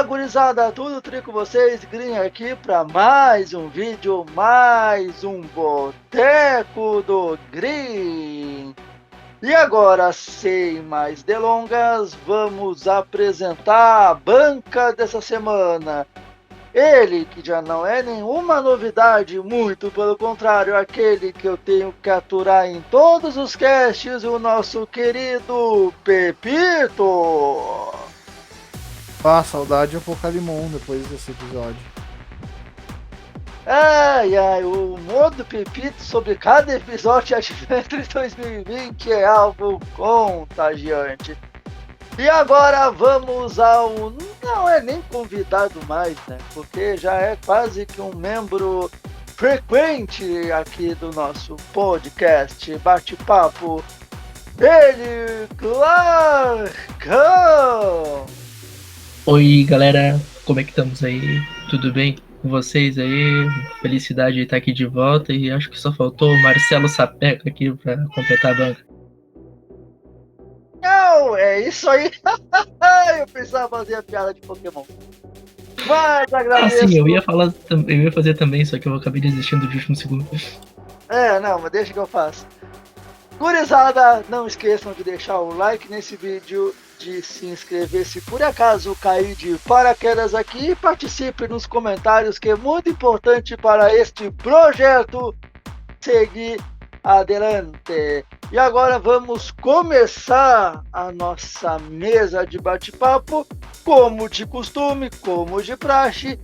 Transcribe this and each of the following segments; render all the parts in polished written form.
Gurizada, tudo tri com vocês? Green aqui para mais um vídeo, mais um Boteco do Green. E agora, sem mais delongas, vamos apresentar a banca dessa semana. Ele que já não é nenhuma novidade, muito pelo contrário, aquele que eu tenho que aturar em todos os casts, o nosso querido Pepito. Ah, saudade de Apocalimon depois desse episódio. Ai, o humor do Pepito sobre cada episódio de Adventure 2020 é algo contagiante. E agora vamos ao... não é nem convidado mais, né? Porque já é quase que um membro frequente aqui do nosso podcast Bate-Papo. Ele, Clarkão! Oi galera, como é que estamos aí? Tudo bem com vocês aí? Felicidade de estar aqui de volta e acho que só faltou o Marcelo Sapeca aqui para completar a banca. Não, é isso aí! Eu pensava fazer a piada de Pokémon. Mas agradeço. Sim, eu ia fazer também, só que eu acabei desistindo de último segundo. Não, mas deixa que eu faço. Gurizada, não esqueçam de deixar o like nesse vídeo, de se inscrever se por acaso cair de paraquedas aqui e participe nos comentários, que é muito importante para este projeto seguir adelante. E agora vamos começar a nossa mesa de bate-papo, como de costume, como de praxe,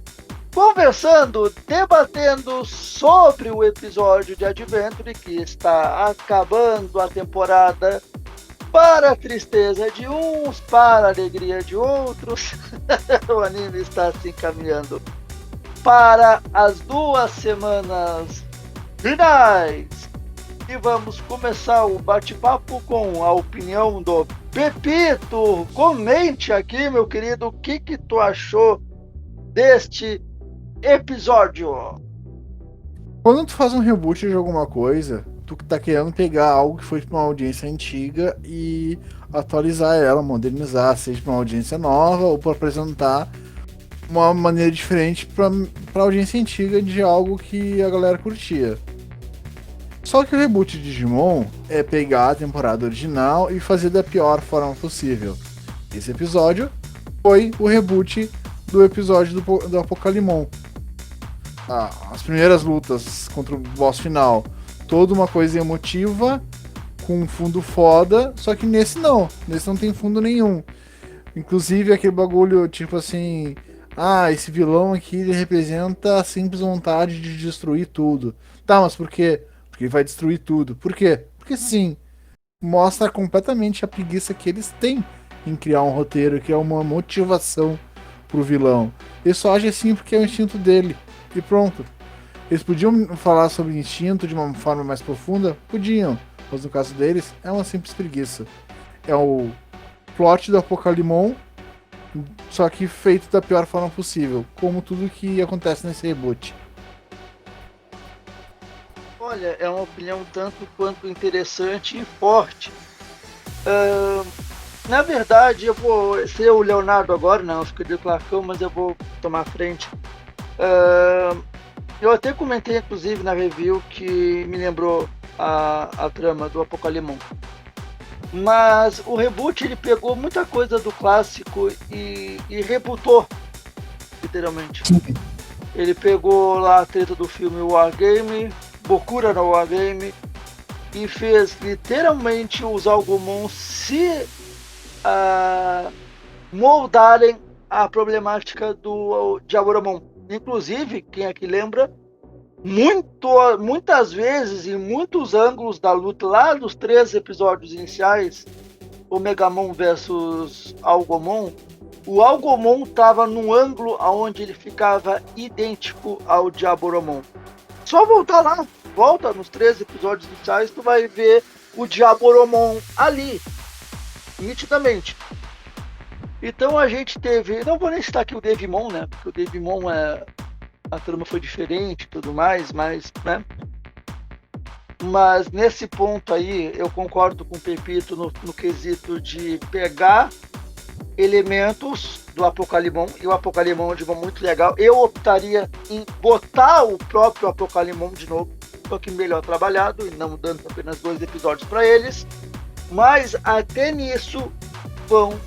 conversando, debatendo sobre o episódio de Adventure que está acabando a temporada, para a tristeza de uns, para a alegria de outros. O anime está se encaminhando para as 2 semanas finais. E vamos começar o bate-papo com a opinião do Pepito. Comente aqui, meu querido, o que tu achou deste episódio. Quando tu faz um reboot de alguma coisa, tu tá querendo pegar algo que foi pra uma audiência antiga e atualizar ela, modernizar, seja pra uma audiência nova ou pra apresentar uma maneira diferente pra audiência antiga de algo que a galera curtia. Só que o reboot de Digimon é pegar a temporada original e fazer da pior forma possível. Esse episódio foi o reboot do episódio do Apocalimon. As primeiras lutas contra o boss final, toda uma coisa emotiva, com um fundo foda, só que nesse não tem fundo nenhum. Inclusive aquele bagulho tipo assim, esse vilão aqui ele representa a simples vontade de destruir tudo. Tá, mas por quê? Porque ele vai destruir tudo. Por quê? Porque sim, mostra completamente a preguiça que eles têm em criar um roteiro, criar uma motivação pro vilão. Ele só age assim porque é o instinto dele. E pronto. Eles podiam falar sobre instinto de uma forma mais profunda? Podiam. Mas no caso deles, é uma simples preguiça. É o plot do Apocalimon, só que feito da pior forma possível. Como tudo que acontece nesse reboot. Olha, é uma opinião tanto quanto interessante e forte. Na verdade, eu vou ser o Leonardo agora, não, eu fiquei o Clarkão, mas eu vou tomar a frente. Eu até comentei, inclusive, na review que me lembrou a trama do Apocalimon. Mas o reboot, ele pegou muita coisa do clássico e rebootou, literalmente. Ele pegou lá a treta do filme Wargame, Bokura no Wargame, e fez literalmente os Algomon se moldarem a problemática de Aboromon. Inclusive, quem aqui lembra, muitas vezes, em muitos ângulos da luta, lá dos 3 episódios iniciais, o Megamon versus Algomon, o Algomon estava num ângulo onde ele ficava idêntico ao de Aboromon. Só voltar lá, volta nos 3 episódios iniciais, tu vai ver o Diaboromon ali, nitidamente. Então a gente teve, não vou nem citar aqui o Devimon, né, porque o Devimon a trama foi diferente e tudo mais, mas, né. Mas nesse ponto aí, eu concordo com o Pepito no quesito de pegar elementos do Apocalimon, e o Apocalimon é um Digimon muito legal. Eu optaria em botar o próprio Apocalimon de novo, só que melhor trabalhado, e não dando apenas 2 episódios para eles. Mas até nisso vão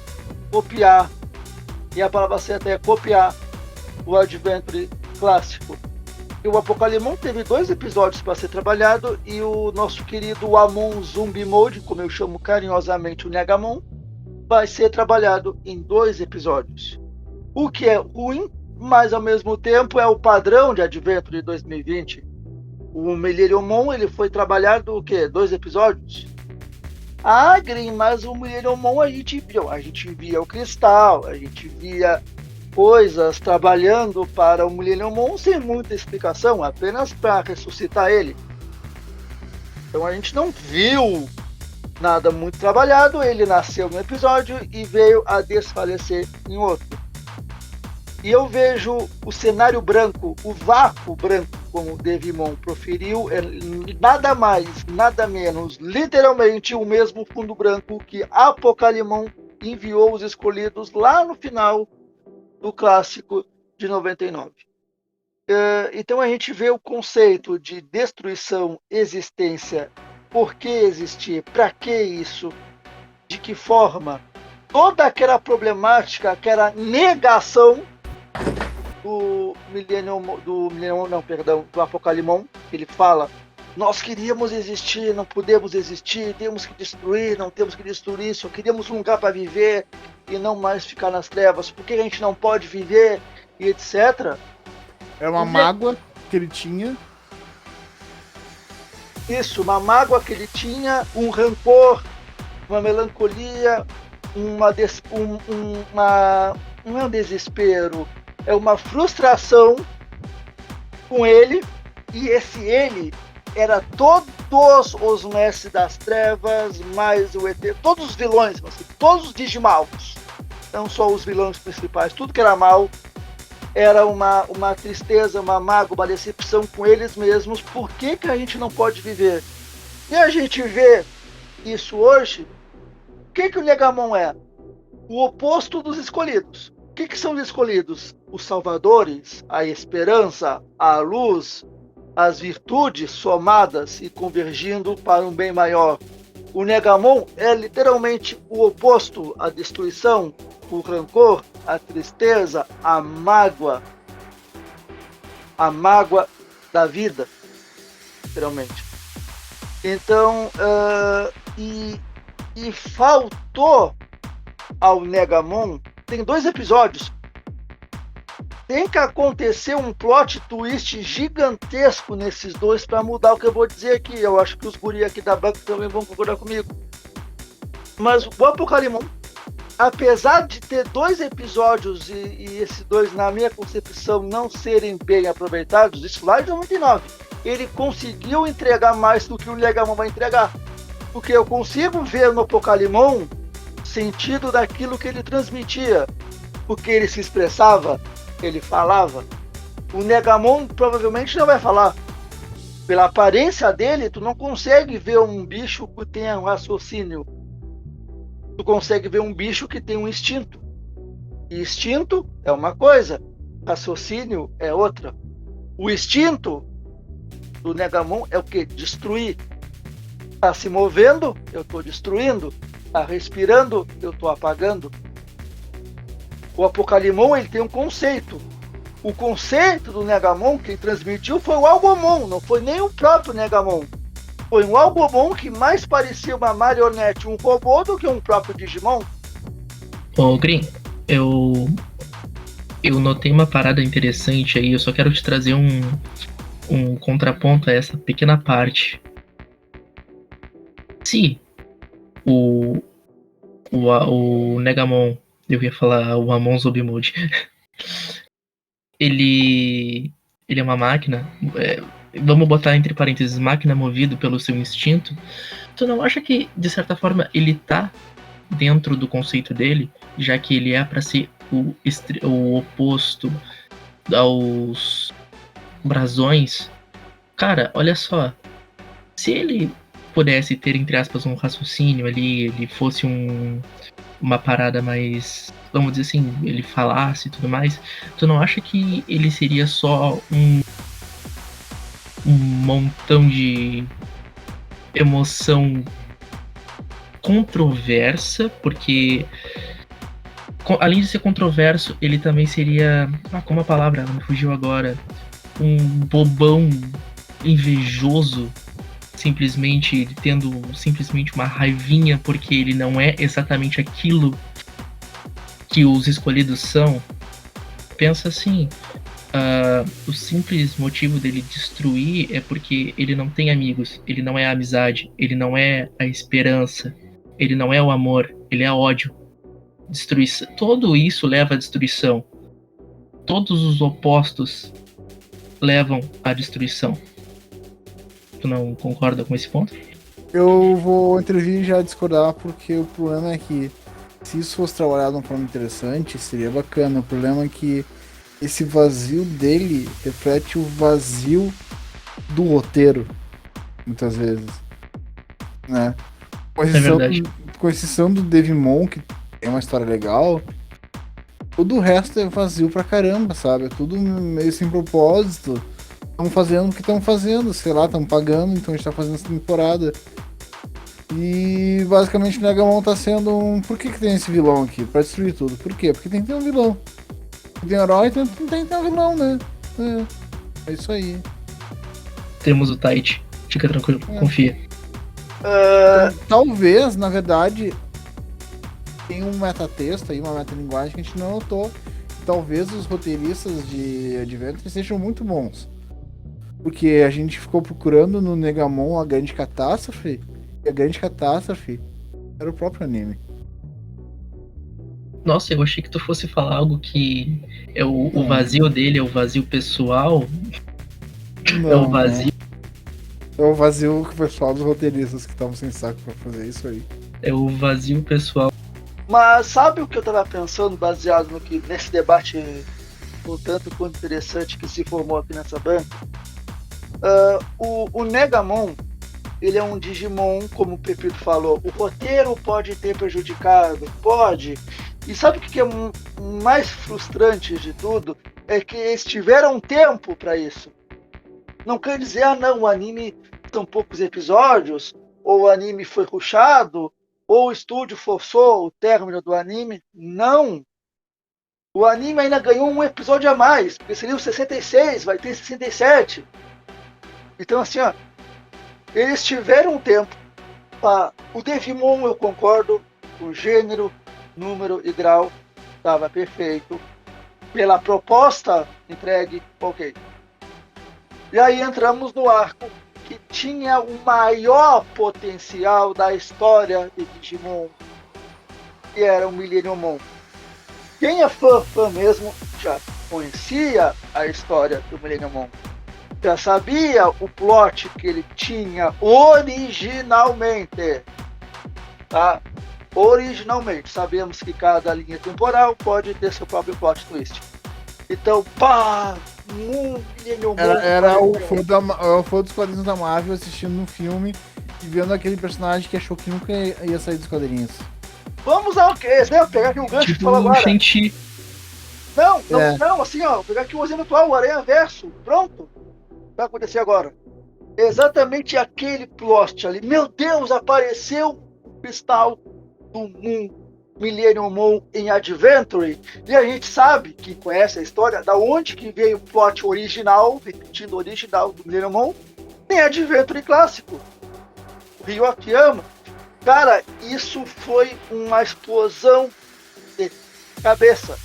copiar, e a palavra certa é copiar, o Adventure clássico. E o Apocalimon teve 2 episódios para ser trabalhado, e o nosso querido Amon Zumbi Mode, como eu chamo carinhosamente o Negamon, vai ser trabalhado em 2 episódios. O que é ruim, mas ao mesmo tempo é o padrão de Adventure de 2020. O Meliriomon, ele foi trabalhado o quê? 2 episódios? Ah, Green, mas o Meliriomon a gente via o cristal, a gente via coisas trabalhando para o Meliriomon sem muita explicação, apenas para ressuscitar ele. Então a gente não viu nada muito trabalhado, ele nasceu num episódio e veio a desfalecer em outro. E eu vejo o cenário branco, o vácuo branco, como o Devimon proferiu, é nada mais, nada menos, literalmente o mesmo fundo branco que Apocalimon enviou os escolhidos lá no final do clássico de 99. Então a gente vê o conceito de destruição, existência, por que existir, para que isso, de que forma, toda aquela problemática, aquela negação do do Apocalimon, ele fala: nós queríamos existir, não podemos existir, temos que destruir, não temos que destruir, só queríamos um lugar para viver e não mais ficar nas trevas, por que a gente não pode viver, e etc. É uma mágoa que ele tinha. Isso, uma mágoa que ele tinha, um rancor, uma melancolia, não é um desespero, é uma frustração com ele, e esse ele era todos os mestres das trevas, mais o ET, todos os vilões, todos os Digimaus, não só os vilões principais, tudo que era mal, era uma tristeza, uma mágoa, uma decepção com eles mesmos. Por que a gente não pode viver? E a gente vê isso hoje. O que o Negamon é? O oposto dos escolhidos. O que são os escolhidos? Os salvadores, a esperança, a luz, as virtudes somadas e convergindo para um bem maior. O Negamon é literalmente o oposto, a destruição, o rancor, a tristeza, a mágoa da vida, literalmente. Então, e faltou ao Negamon, tem 2 episódios, tem que acontecer um plot twist gigantesco nesses 2 para mudar o que eu vou dizer aqui. Eu acho que os guri aqui da banca também vão concordar comigo. Mas o Apocalimon, apesar de ter 2 episódios e esses 2, na minha concepção, não serem bem aproveitados, isso lá em 99, ele conseguiu entregar mais do que o Negamon vai entregar. Porque eu consigo ver no Apocalimon sentido daquilo que ele transmitia, porque ele se expressava, ele falava. O Negamon provavelmente não vai falar. Pela aparência dele, tu não consegue ver um bicho que tenha um raciocínio. Tu consegue ver um bicho que tem um instinto. E instinto é uma coisa, raciocínio é outra. O instinto do Negamon é o quê? Destruir. Tá se movendo, eu tô destruindo. Tá respirando, eu tô apagando. O Apocalimon, ele tem um conceito. O conceito do Negamon que ele transmitiu foi o Algomon, não foi nem o próprio Negamon. Foi um Algomon que mais parecia uma marionete, um robô, do que um próprio Digimon. Ô, Green, eu notei uma parada interessante aí, eu só quero te trazer um contraponto a essa pequena parte. Se o Negamon, eu ia falar o Amon Zubimode, ele é uma máquina, vamos botar entre parênteses, máquina movido pelo seu instinto. Tu não acha que, de certa forma, ele tá dentro do conceito dele, já que ele é para ser o oposto aos brasões? Cara, olha só, se ele pudesse ter, entre aspas, um raciocínio ali, ele fosse uma parada mais, vamos dizer assim, ele falasse e tudo mais, tu não acha que ele seria só um montão de emoção controversa, porque além de ser controverso, ele também seria, como a palavra não me fugiu agora, um bobão invejoso, simplesmente tendo simplesmente uma raivinha porque ele não é exatamente aquilo que os escolhidos são. Pensa assim, o simples motivo dele destruir é porque ele não tem amigos, ele não é a amizade, ele não é a esperança, ele não é o amor, ele é ódio. Destruição. Tudo isso leva à destruição. Todos os opostos levam à destruição. Tu não concorda com esse ponto? Eu vou intervir e já discordar, porque o problema é que se isso fosse trabalhado de uma forma interessante, seria bacana. O problema é que esse vazio dele reflete o vazio do roteiro, muitas vezes, né? Com exceção do Devimon, que tem uma história legal, todo o resto é vazio pra caramba, sabe? É tudo meio sem propósito. Estamos fazendo o que estamos fazendo, sei lá, estamos pagando, então a gente tá fazendo essa temporada. E basicamente o Negamon tá sendo um... Por que tem esse vilão aqui? Pra destruir tudo. Por quê? Porque tem que ter um vilão. Tem herói, tem que ter um vilão, né? É isso aí. Temos o Taichi. Fica tranquilo, confia. Então, talvez, na verdade, tem um metatexto aí, uma metalinguagem que a gente não notou. Talvez os roteiristas de Adventure sejam muito bons. Porque a gente ficou procurando no Negamon a grande catástrofe, e a grande catástrofe era o próprio anime. Nossa, eu achei que tu fosse falar algo que é o vazio dele, é o vazio pessoal. Não, é o vazio. É o vazio pessoal dos roteiristas que estavam sem saco pra fazer isso aí. É o vazio pessoal. Mas sabe o que eu tava pensando, baseado nesse debate um tanto quanto interessante que se formou aqui nessa banca? O Negamon, ele é um Digimon, como o Pepito falou. O roteiro pode ter prejudicado? Pode. E sabe o que é mais frustrante de tudo? É que eles tiveram tempo para isso. Não quer dizer, não, o anime são poucos episódios, ou o anime foi rushado, ou o estúdio forçou o término do anime. Não. O anime ainda ganhou um episódio a mais, porque seria o 66, vai ter 67. Então, assim, ó, eles tiveram tempo para... O Devimon, eu concordo, o gênero, número e grau estava perfeito. Pela proposta entregue, ok. E aí entramos no arco que tinha o maior potencial da história de Digimon, que era o Millenniumon. Quem é fã mesmo já conhecia a história do Millenniumon. Já sabia o plot que ele tinha originalmente. Tá? Originalmente. Sabemos que cada linha temporal pode ter seu próprio plot twist. Então, pá! Era o fã dos quadrinhos da Marvel assistindo no filme e vendo aquele personagem que achou que nunca ia sair dos quadrinhos. Vamos ao que? Pegar aqui um gancho que falou agora. Não, assim, ó, pegar aqui o exemplo atual, o Aranha Verso. Pronto. Vai acontecer agora. Exatamente aquele plot ali. Meu Deus, apareceu o cristal do Millenniumon em Adventure. E a gente sabe, que conhece a história, da onde que veio o plot original, repetindo o original do Millenniumon, em Adventure clássico. O Ryo Akiyama. Cara, isso foi uma explosão de cabeça.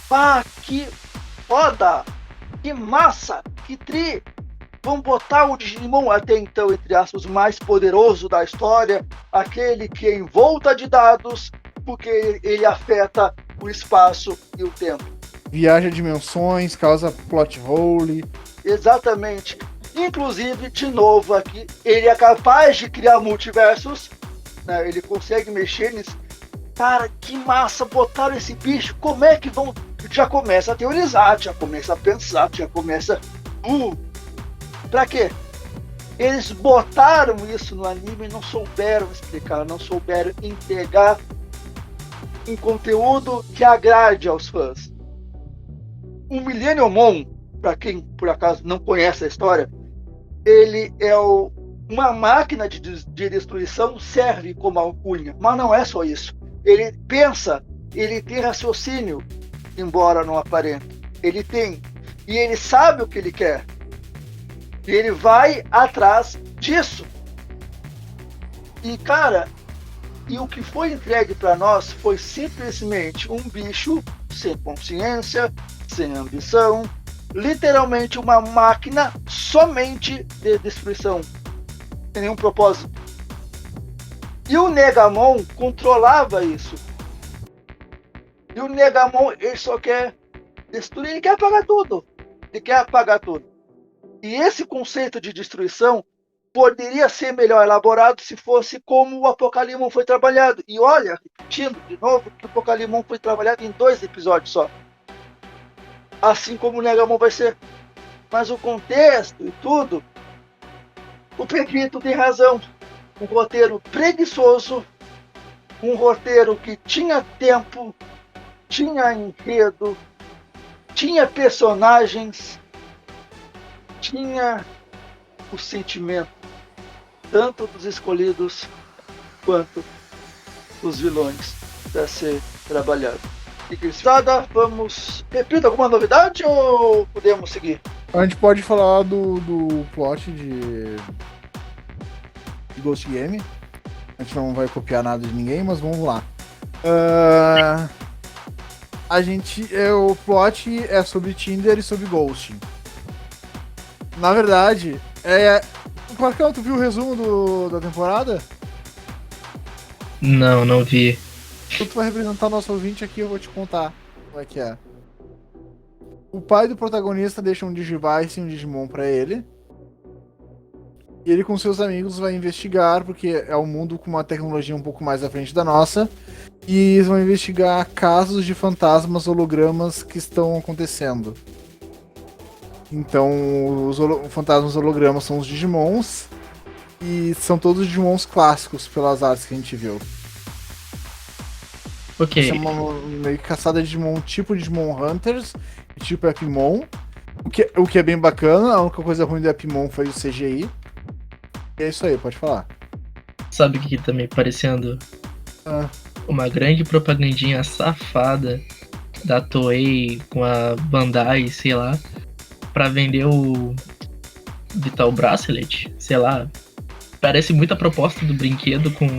Pá, que foda! Que massa! Que tri! Vamos botar o Digimon até então, entre aspas, mais poderoso da história, aquele que é em volta de dados, porque ele afeta o espaço e o tempo. Viaja dimensões, causa plot hole. Exatamente. Inclusive, de novo aqui, ele é capaz de criar multiversos, né? Ele consegue mexer nisso. Cara, que massa, botaram esse bicho, como é que vão... Já começa a teorizar, já começa a pensar, já começa... Pra quê? Eles botaram isso no anime e não souberam explicar, não souberam entregar um conteúdo que agrade aos fãs. O Millennium Mon, para quem por acaso não conhece a história, ele é uma máquina de destruição, serve como alcunha, mas não é só isso. Ele pensa, ele tem raciocínio, embora não aparente. Ele tem, e ele sabe o que ele quer. E ele vai atrás disso. E, cara, e o que foi entregue para nós foi simplesmente um bicho sem consciência, sem ambição, literalmente uma máquina somente de destruição, sem nenhum propósito. E o Negamon controlava isso. E o Negamon, ele só quer destruir, ele quer apagar tudo. Ele quer apagar tudo. E esse conceito de destruição poderia ser melhor elaborado se fosse como o Apocalypse foi trabalhado. E olha, repetindo de novo, que o Apocalypse foi trabalhado em 2 episódios só. Assim como o Negamon vai ser. Mas o contexto e tudo, o Pedrito tem razão. Um roteiro preguiçoso, um roteiro que tinha tempo, tinha enredo, tinha personagens, tinha o sentimento, tanto dos escolhidos quanto dos vilões, para ser trabalhado. E Cristada, vamos. Repita alguma novidade ou podemos seguir? A gente pode falar do plot de Ghost Game. A gente não vai copiar nada de ninguém, mas vamos lá. O plot é sobre Tinder e sobre ghosting. Na verdade, Marcão, tu viu o resumo da temporada? Não vi. Tu vai representar nosso ouvinte aqui, eu vou te contar como é que é. O pai do protagonista deixa um Digivice e um Digimon pra ele. E ele com seus amigos vai investigar, porque é um mundo com uma tecnologia um pouco mais à frente da nossa. E eles vão investigar casos de fantasmas hologramas que estão acontecendo. Então, os fantasmas hologramas são os Digimons. E são todos Digimons clássicos pelas artes que a gente viu. Ok. Isso é uma meio que caçada de Digimon, tipo Digimon Hunters, tipo Epimon. O que é bem bacana, a única coisa ruim do Epimon foi o CGI. E é isso aí, pode falar. Sabe o que tá me parecendo? Uma grande propagandinha safada da Toei com a Bandai, sei lá, pra vender o Vital Bracelet, sei lá. Parece muita proposta do brinquedo com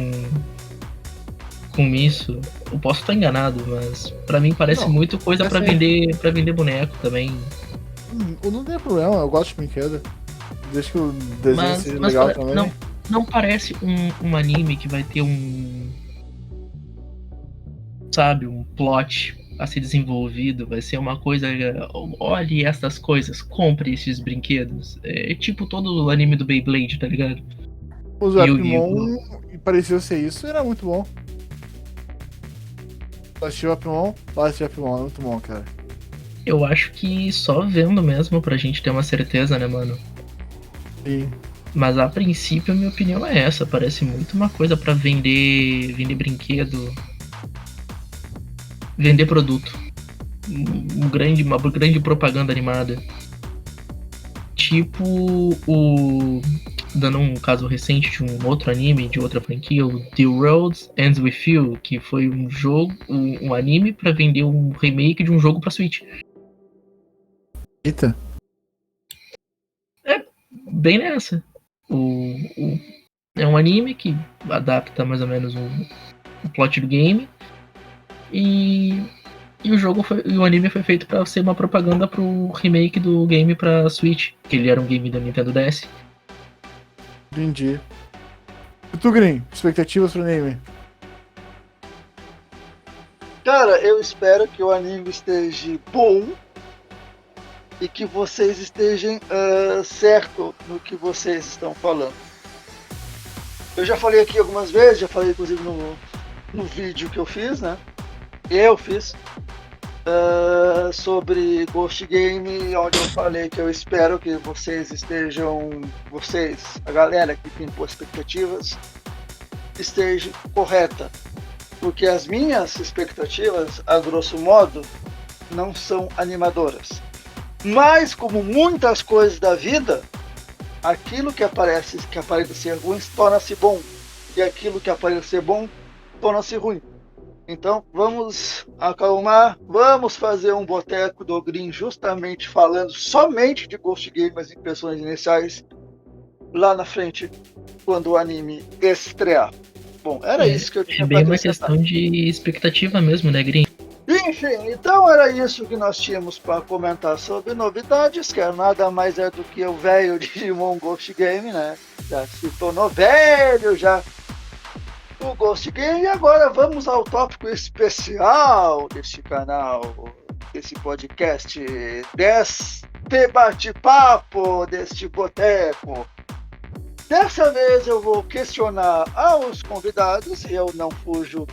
isso. Eu posso estar enganado, mas pra mim parece muito coisa pra vender boneco também. Não tem problema, eu gosto de brinquedo. Desde que o desenho seja legal também. Não parece um anime que vai ter sabe, um plot a ser desenvolvido, vai ser uma coisa, olhe estas coisas, compre esses brinquedos. É tipo todo o anime do Beyblade, tá ligado? O Epimon parecia ser isso, era muito bom. Assistiu o Epimon? Assistiu o Epimon, é muito bom, cara. Eu acho que só vendo mesmo pra gente ter uma certeza, né, mano? Sim. Mas a princípio a minha opinião é essa, parece muito uma coisa pra vender brinquedo, vender produto, uma grande propaganda animada, tipo dando um caso recente de um outro anime, de outra franquia, o The Road Ends With You, que foi um jogo, um anime pra vender um remake de um jogo pra Switch. Eita. É bem nessa. É um anime que adapta mais ou menos o plot do game. E o anime foi feito pra ser uma propaganda pro remake do game pra Switch, que ele era um game da Nintendo DS. Entendi. E tu, Green, expectativas pro anime? Cara, eu espero que o anime esteja bom e que vocês estejam certo no que vocês estão falando. Eu já falei aqui algumas vezes, já falei inclusive no vídeo que eu fiz, né? Eu fiz. sobre Ghost Game, onde eu falei que eu espero que vocês, a galera que tem boas expectativas, esteja correta. Porque as minhas expectativas, a grosso modo, não são animadoras. Mas, como muitas coisas da vida, aquilo que aparenta ser ruim torna-se bom. E aquilo que aparenta ser bom torna-se ruim. Então, vamos acalmar, vamos fazer um boteco do Green justamente falando somente de Ghost Game, as impressões iniciais, lá na frente, quando o anime estrear. Bom, era isso que eu tinha para bem uma acrescentar. questão de expectativa mesmo, né, Green? Enfim, então era isso que nós tínhamos para comentar sobre novidades, que nada mais é do que o velho Digimon Ghost Game, né? Já se tornou velho, já o Ghost Game. E agora vamos ao tópico especial deste canal, desse podcast, deste bate-papo, deste boteco. Dessa vez eu vou questionar aos convidados, e eu não fujo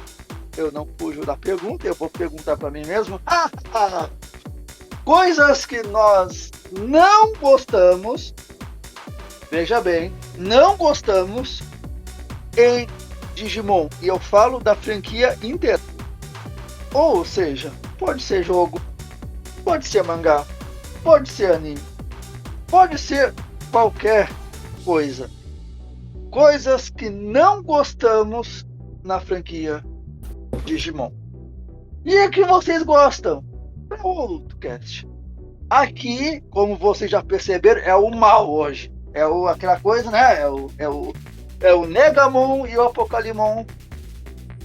da pergunta, eu vou perguntar para mim mesmo. Coisas que nós não gostamos, veja bem, não gostamos em Digimon, e eu falo da franquia inteira. Ou seja, pode ser jogo, pode ser mangá, pode ser anime, pode ser qualquer coisa. Coisas que não gostamos na franquia Digimon. E é que vocês gostam? Para outro cast. Aqui, como vocês já perceberam, é o mal hoje. Aquela coisa, né? É o Negamon e o Apocalimon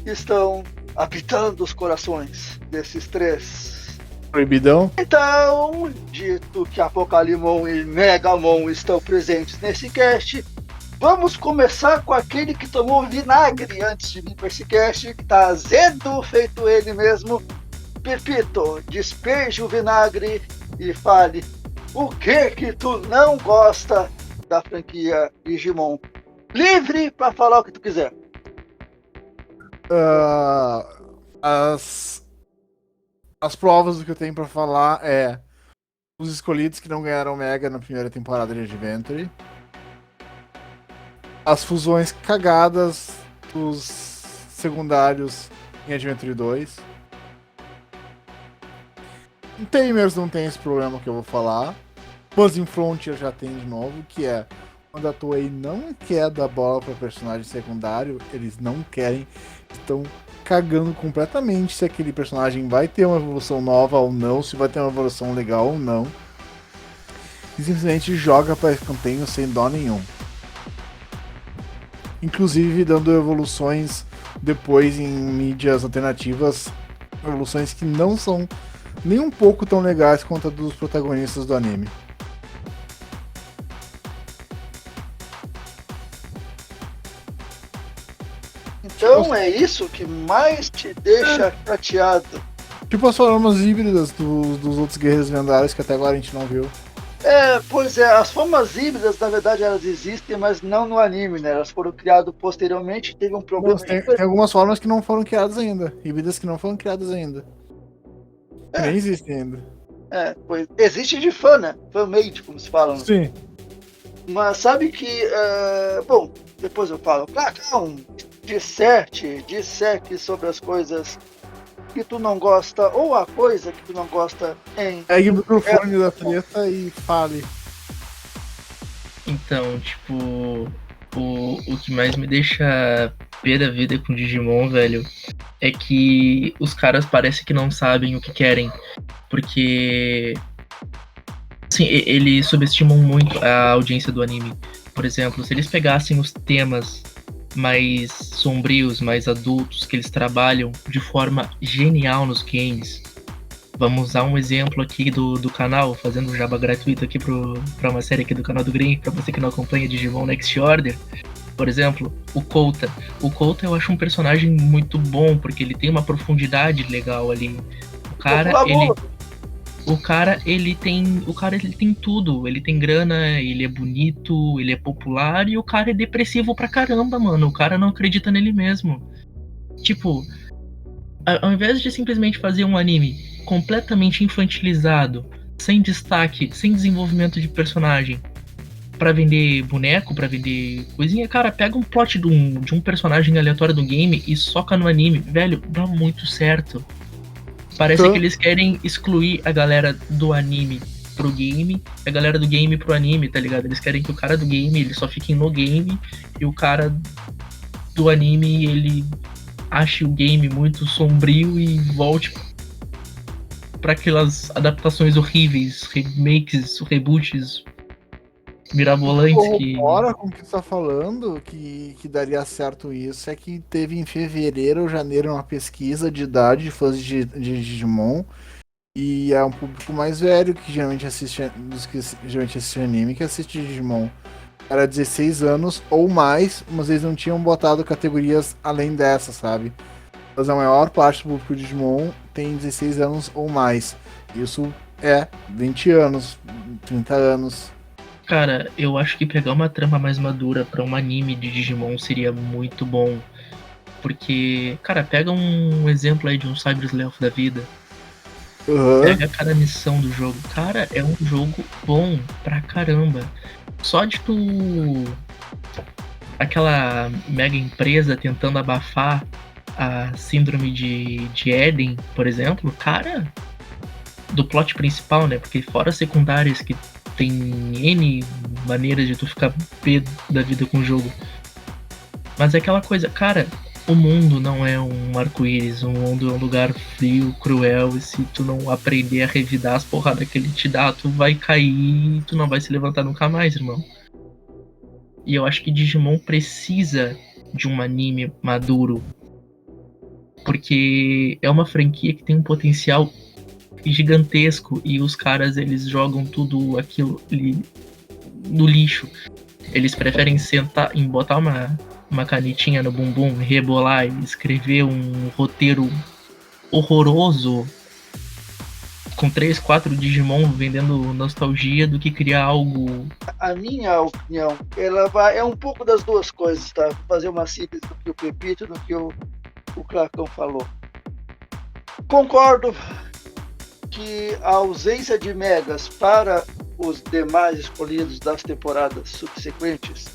que estão apitando os corações desses três. Proibidão. Então, dito que Apocalimon e Negamon estão presentes nesse cast, vamos começar com aquele que tomou vinagre antes de vir para esse cast, que tá azedo, feito ele mesmo. Pepito, despeje o vinagre e fale o que tu não gosta da franquia Digimon. Livre para falar o que tu quiser. As provas do que eu tenho pra falar é os escolhidos que não ganharam Mega na primeira temporada de Adventure. As fusões cagadas dos secundários em Adventure 2. Em Tamers não tem esse problema que eu vou falar. Mas em Frontier já tem de novo, que é quando a Toei não quer dar bola para personagem secundário, eles não querem, estão cagando completamente se aquele personagem vai ter uma evolução nova ou não, se vai ter uma evolução legal ou não. E simplesmente joga para escanteio sem dó nenhum. Inclusive dando evoluções depois em mídias alternativas, evoluções que não são nem um pouco tão legais quanto a dos protagonistas do anime. Então é isso que mais te deixa chateado. Tipo as formas híbridas dos outros guerreiros lendários que até agora a gente não viu. Pois é, as formas híbridas, na verdade, elas existem, mas não no anime, né? Elas foram criadas posteriormente, teve um problema. Tem algumas formas que não foram criadas ainda. Híbridas que não foram criadas ainda. Que nem existem ainda. Pois existe de fã, né? Fan-made, como se fala. Né? Sim. Mas sabe que, bom, depois eu falo, disserte sobre as coisas que tu não gosta, ou a coisa que tu não gosta em... Pegue o microfone da treta e fale. Então, tipo, o que mais me deixa pé da vida com Digimon, velho, é que os caras parecem que não sabem o que querem. Porque, assim, eles subestimam muito a audiência do anime. Por exemplo, se eles pegassem os temas mais sombrios, mais adultos, que eles trabalham de forma genial nos games. Vamos usar um exemplo aqui do canal, fazendo um jabá gratuito aqui pra uma série aqui do canal do Green, pra você que não acompanha Digimon Next Order. Por exemplo, o Kouta. O Kouta eu acho um personagem muito bom, porque ele tem uma profundidade legal ali. O cara, ele tem tudo. Ele tem grana, ele é bonito, ele é popular e o cara é depressivo pra caramba, mano. O cara não acredita nele mesmo. Tipo, ao invés de simplesmente fazer um anime completamente infantilizado, sem destaque, sem desenvolvimento de personagem, pra vender boneco, pra vender coisinha, cara, pega um plot de um personagem aleatório do game e soca no anime, velho, dá muito certo. Parece que eles querem excluir a galera do anime pro game, a galera do game pro anime, tá ligado? Eles querem que o cara do game, ele só fique no game, e o cara do anime, ele ache o game muito sombrio e volte pra aquelas adaptações horríveis, remakes, reboots mirabolantes que... Corrobora com o que tu tá falando, que daria certo isso, é que teve em fevereiro ou janeiro uma pesquisa de idade de fãs de Digimon, e é um público mais velho que geralmente assiste, dos que geralmente assiste anime, que assiste Digimon. Era 16 anos ou mais, mas eles não tinham botado categorias além dessa, sabe? Mas a maior parte do público de Digimon tem 16 anos ou mais. Isso é 20 anos, 30 anos. Cara, eu acho que pegar uma trama mais madura pra um anime de Digimon seria muito bom. Porque, cara, pega um exemplo aí de um Cyber Sleuth da vida. Pega cada missão do jogo. Cara, é um jogo bom pra caramba. Só de tu... aquela mega empresa tentando abafar a síndrome de Eden, por exemplo, cara, do plot principal, né? Porque fora secundárias que tem N maneiras de tu ficar pé da vida com o jogo. Mas é aquela coisa, cara, o mundo não é um arco-íris, o mundo é um lugar frio, cruel, e se tu não aprender a revidar as porradas que ele te dá, tu vai cair e tu não vai se levantar nunca mais, irmão. E eu acho que Digimon precisa de um anime maduro, porque é uma franquia que tem um potencial gigantesco e os caras, eles jogam tudo aquilo ali no lixo. Eles preferem sentar e botar uma canetinha no bumbum, rebolar e escrever um roteiro horroroso com 3, 4 Digimon vendendo nostalgia do que criar algo. A minha opinião, é um pouco das duas coisas, tá? Vou fazer uma síntese do que o Pepito e do que o Clacão falou. Concordo que a ausência de megas para os demais escolhidos das temporadas subsequentes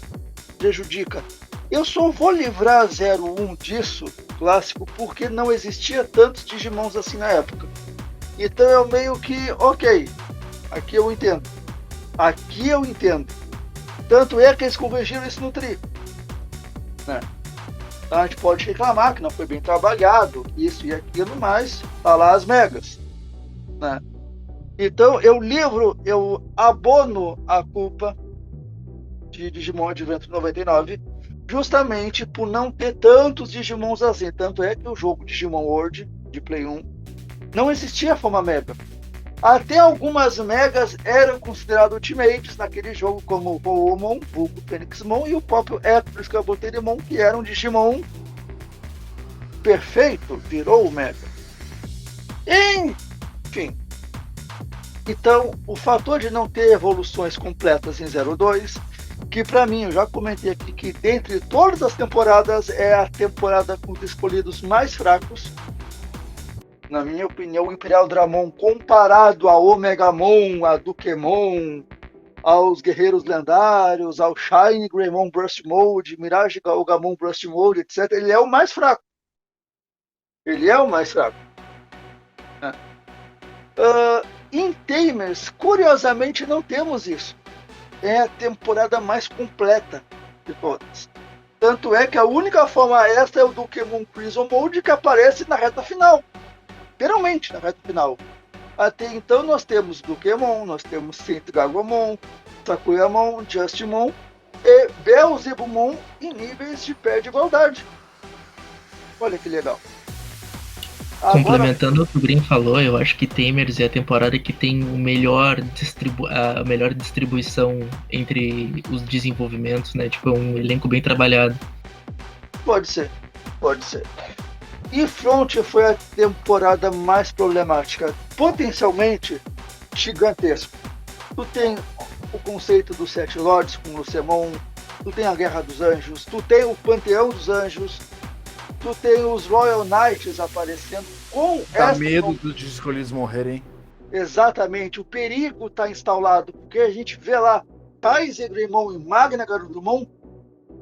prejudica. Eu só vou livrar 01 disso, clássico, porque não existia tantos Digimons assim na época. Então eu meio que, ok, aqui eu entendo. Tanto é que eles corrigiram isso no Tri, né? Então a gente pode reclamar que não foi bem trabalhado, isso e aquilo, mas tá lá as megas, né? Então eu abono a culpa de Digimon Adventure 99 justamente por não ter tantos Digimons assim. Tanto é que o jogo Digimon World de Play 1 não existia forma mega. Até algumas megas eram consideradas ultimates naquele jogo, como o Goemon, o Phoenixmon e o próprio Eclipse, que eu botei de Mon, que era um Digimon perfeito, virou o mega. Enfim. Então, o fator de não ter evoluções completas em 02, que pra mim, eu já comentei aqui, que dentre todas as temporadas é a temporada com os escolhidos mais fracos. Na minha opinião, o Imperial Dramon, comparado a Omegamon, a Dukemon, aos Guerreiros Lendários, ao Shine Greymon Burst Mode, Mirage Galgamon Burst Mode, etc., ele é o mais fraco. Em Tamers, curiosamente, não temos isso. É a temporada mais completa de todas. Tanto é que a única forma extra é o Dukemon Prison Mode, que aparece na reta final. Literalmente, na reta final. Até então nós temos Dukemon, nós temos Saint Gagomon, Sakuyamon, Justimon e Beelzebumon em níveis de pé de igualdade. Olha que legal. Complementando o que o Green falou, eu acho que Tamers é a temporada que tem a melhor distribuição entre os desenvolvimentos, né? Tipo, um elenco bem trabalhado. Pode ser. E Front foi a temporada mais problemática, potencialmente gigantesco. Tu tem o conceito dos Sete Lords com o Lucemon, tu tem a Guerra dos Anjos, tu tem o Panteão dos Anjos, tu tem os Royal Knights aparecendo com Dá essa... medo dos escolhidos morrerem. Exatamente, o perigo está instalado, porque a gente vê lá Kaiser Greymon e Magna Garurumon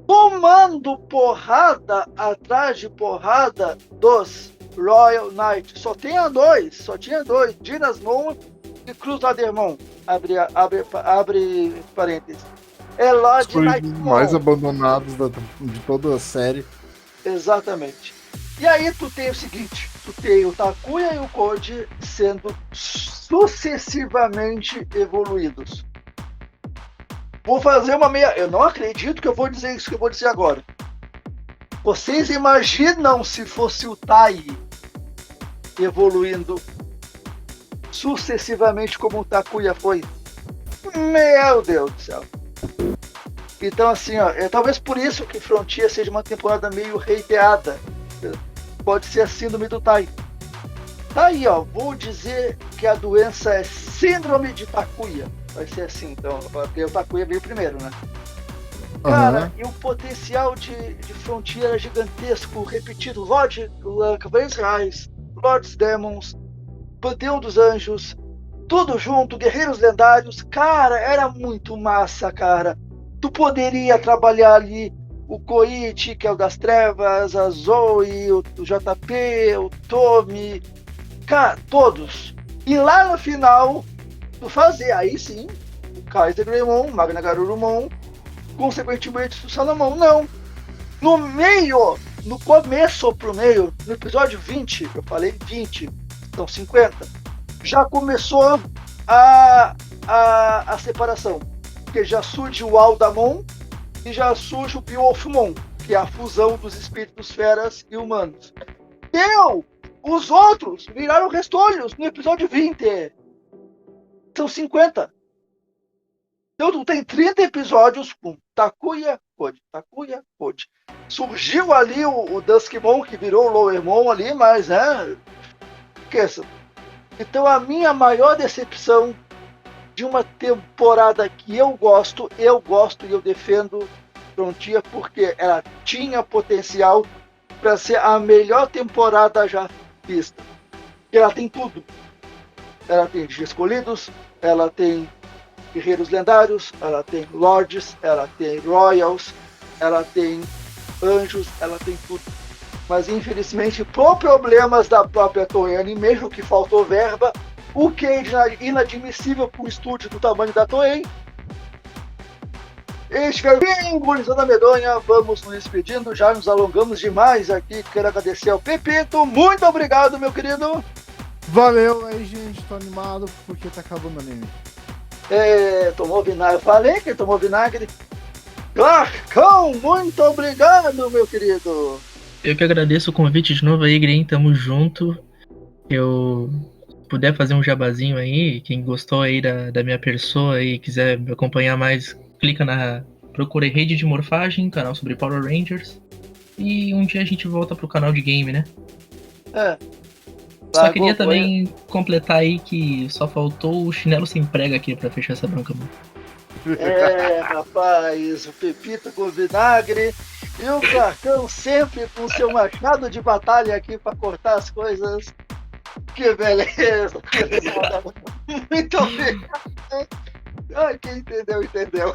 tomando porrada atrás de porrada dos Royal Knight. Só tinha dois, Dynasmon e Crusadermon. Abre parênteses. É lá de Escolhidos mais abandonados de toda a série. Exatamente. E aí tu tem o seguinte, tu tem o Takuya e o Koji sendo sucessivamente evoluídos. Vou fazer uma meia... Eu não acredito que eu vou dizer isso que eu vou dizer agora. Vocês imaginam se fosse o Tai evoluindo sucessivamente como o Takuya foi? Meu Deus do céu. Então assim, ó, talvez por isso que Frontier seja uma temporada meio hateada. Pode ser a síndrome do Tai. Tá aí, ó. Vou dizer que a doença é síndrome de Takuya. Vai ser assim, então. Porque o Takuya veio primeiro, né? Cara, e o potencial de Frontier é gigantesco. Repetido, Cavaleiros Reais, Lords Demons, Panteão dos Anjos, tudo junto, Guerreiros Lendários. Cara, era muito massa, cara. Tu poderia trabalhar ali o Koichi, que é o das trevas, a Zoe, o JP, o Tommy, cara, todos. E lá no final, tu fazer, aí sim, o Kaiser Greymon, Magna Garurumon, consequentemente o Salamon. Não. No meio, no começo pro meio, no episódio 20, eu falei 20, são 50, já começou a separação. Porque já surge o Aldamon e já surge o Beowulfmon, que é a fusão dos espíritos feras e humanos. Os outros viraram restolhos no episódio 20. São 50. Então tu tem 30 episódios com Takuya, Koji. Surgiu ali o Duskmon, que virou o Lowermon ali, mas esqueça. Então a minha maior decepção de uma temporada que eu gosto e eu defendo Frontier, porque ela tinha potencial para ser a melhor temporada já vista. E ela tem tudo. Ela tem escolhidos, ela tem guerreiros lendários, ela tem lords, ela tem royals, ela tem anjos, ela tem tudo. Mas infelizmente, por problemas da própria Toei, mesmo que faltou verba, o que é inadmissível para um estúdio do tamanho da Toei. Estiver bem, gurizada medonha, vamos nos despedindo, já nos alongamos demais aqui. Quero agradecer ao Pepito, muito obrigado, meu querido. Valeu aí, gente, tô animado porque tá acabando o anime. Tomou vinagre, eu falei que tomou vinagre. Clarkão, muito obrigado, meu querido. Eu que agradeço o convite de novo aí, Green, tamo junto. Eu puder fazer um jabazinho aí, quem gostou aí da minha pessoa e quiser me acompanhar mais, procure Rede de Morfagem, canal sobre Power Rangers. E um dia a gente volta pro canal de game, né? Só queria também completar aí que só faltou o chinelo sem prega aqui pra fechar essa bronca, mano. Rapaz, o Pepito com vinagre e o Clarkão sempre com seu machado de batalha aqui pra cortar as coisas. Que beleza! Muito obrigado! Ai, quem entendeu, entendeu.